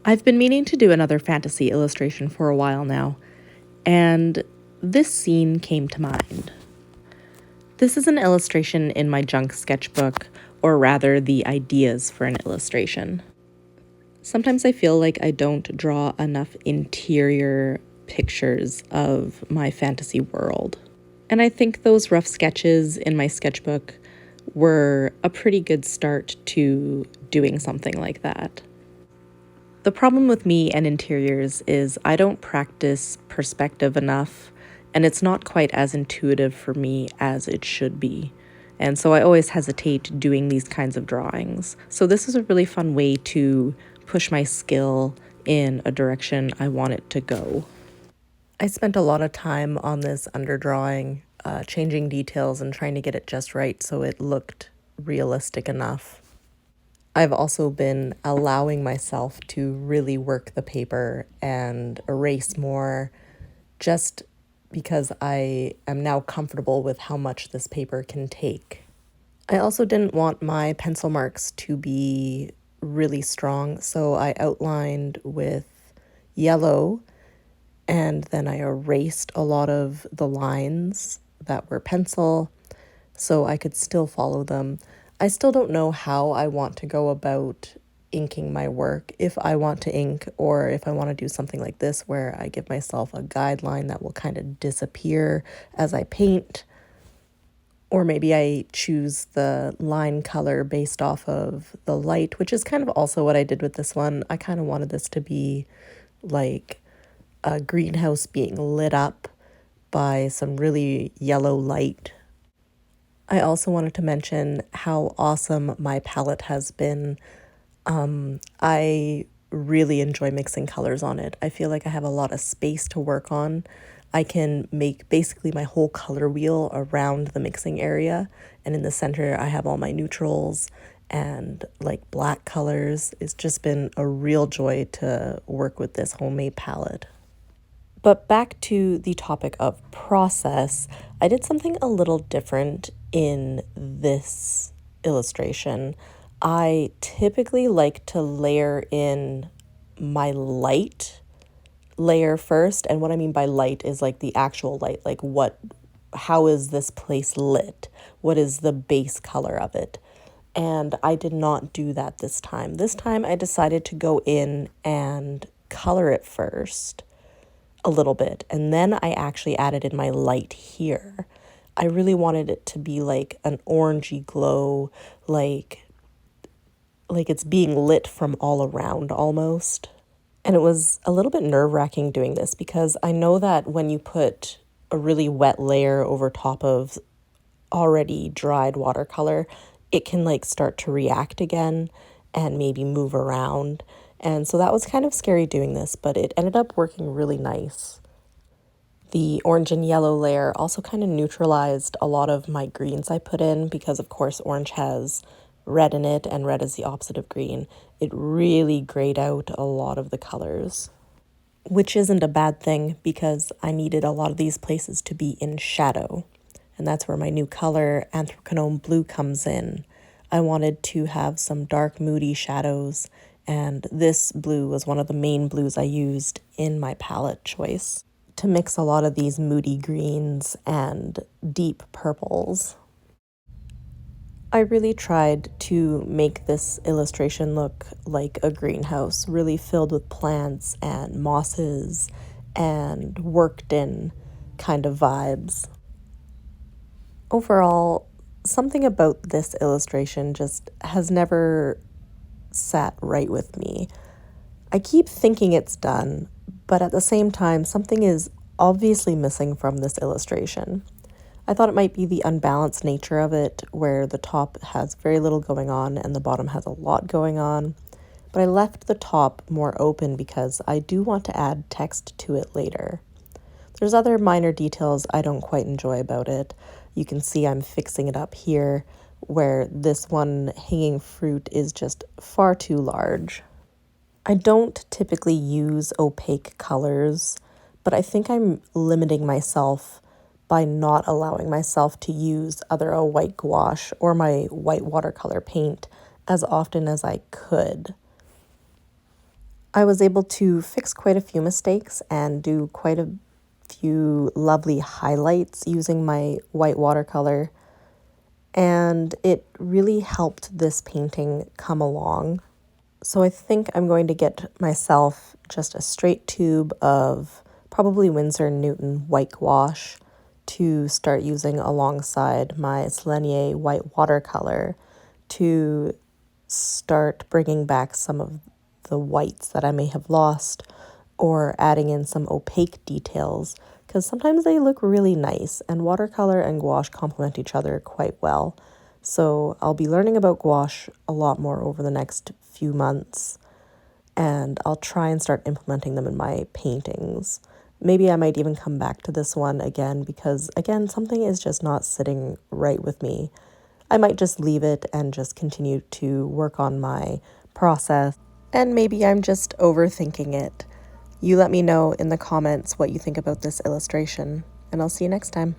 I've been meaning to do another fantasy illustration for a while now, and this scene came to mind. This is an illustration in my junk sketchbook, or rather the ideas for an illustration. Sometimes I feel like I don't draw enough interior pictures of my fantasy world. And I think those rough sketches in my sketchbook were a pretty good start to doing something like that. The problem with me and interiors is I don't practice perspective enough, and it's not quite as intuitive for me as it should be. And so I always hesitate doing these kinds of drawings. So this is a really fun way to push my skill in a direction I want it to go. I spent a lot of time on this underdrawing, changing details and trying to get it just right so it looked realistic enough. I've also been allowing myself to really work the paper and erase more just because I am now comfortable with how much this paper can take. I also didn't want my pencil marks to be really strong, so I outlined with yellow and then I erased a lot of the lines that were pencil so I could still follow them. I still don't know how I want to go about inking my work, if I want to ink or if I want to do something like this where I give myself a guideline that will kind of disappear as I paint. Or maybe I choose the line color based off of the light, which is kind of also what I did with this one. I kind of wanted this to be like a greenhouse being lit up by some really yellow light. I also wanted to mention how awesome my palette has been. I really enjoy mixing colors on it. I feel like I have a lot of space to work on. I can make basically my whole color wheel around the mixing area, and in the center I have all my neutrals and like black colors. It's just been a real joy to work with this homemade palette. But back to the topic of process, I did something a little different in this illustration. I typically like to layer in my light layer first, and what I mean by light is like the actual light, like how is this place lit? What is the base color of it? And I did not do that this time. This time I decided to go in and color it first a little bit, and then I actually added in my light here. I really wanted it to be like an orangey glow, like it's being lit from all around almost. And it was a little bit nerve-wracking doing this because I know that when you put a really wet layer over top of already dried watercolor, it can like start to react again and maybe move around. And so that was kind of scary doing this, but it ended up working really nice. The orange and yellow layer also kind of neutralized a lot of my greens I put in because, of course, orange has red in it and red is the opposite of green. It really grayed out a lot of the colors, which isn't a bad thing because I needed a lot of these places to be in shadow. And that's where my new color, anthracnone blue, comes in. I wanted to have some dark, moody shadows, and this blue was one of the main blues I used in my palette choice to mix a lot of these moody greens and deep purples. I really tried to make this illustration look like a greenhouse, really filled with plants and mosses and worked in kind of vibes. Overall, something about this illustration just has never sat right with me. I keep thinking it's done, but at the same time, something is obviously missing from this illustration. I thought it might be the unbalanced nature of it, where the top has very little going on and the bottom has a lot going on. But I left the top more open because I do want to add text to it later. There's other minor details I don't quite enjoy about it. You can see I'm fixing it up here, where this one hanging fruit is just far too large. I don't typically use opaque colors, but I think I'm limiting myself by not allowing myself to use either a white gouache or my white watercolor paint as often as I could. I was able to fix quite a few mistakes and do quite a few lovely highlights using my white watercolor, and it really helped this painting come along. So I think I'm going to get myself just a straight tube of probably Winsor & Newton white gouache to start using alongside my Selenier white watercolor to start bringing back some of the whites that I may have lost, or adding in some opaque details, because sometimes they look really nice and watercolor and gouache complement each other quite well. So I'll be learning about gouache a lot more over the next few months, and I'll try and start implementing them in my paintings. Maybe I might even come back to this one again because, again, something is just not sitting right with me. I might just leave it and just continue to work on my process. And maybe I'm just overthinking it. You let me know in the comments what you think about this illustration, and I'll see you next time.